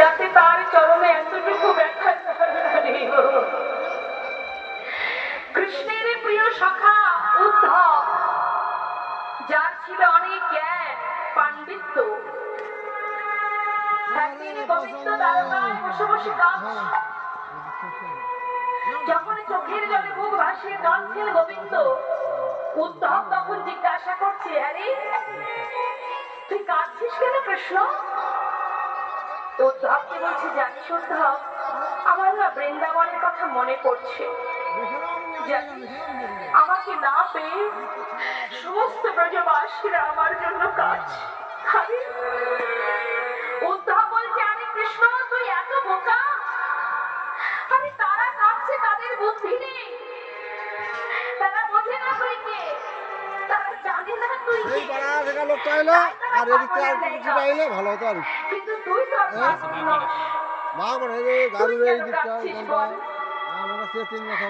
যাতে তার চরণে এতটুকু ব্যথা। কৃষ্ণের প্রিয় সখা উদ্ধব, যার ছিল অনেক জ্ঞান পাণ্ডিত্য, একদিন গোবিন্দ দ্বারকায় বসে বসে কাঁদছে। যখন চোখের জলে মুখ ভাসিয়ে কাঁদছেন গোবিন্দ, উদ্ধব তখন জিজ্ঞাসা করছে, আরে তুই কাঁদছিস কেন কৃষ্ণ? উদ্ধবকে বলছে, জানিস উদ্ধব, আমার না বৃন্দাবনের কথা মনে পড়ছে। আমাকে না পেয়ে সমস্ত ব্রজবাসীরা আমার জন্য কাঁদছে। উদ্ধব বলছে, আরে কৃষ্ণ তুই এত বোকা, আরে তারা কাঁদছে, তাদের বুদ্ধি নেই, তারা বোঝে না তুই কে, তারা জানে না তুই কে। লোকটা এলো আর এদিকটা আর কিছুটা এলে ভালো হতো। আর কিন্তু তুই তো মা মানে গাড়ির এই দিকটা মনে হচ্ছে তিন মাথা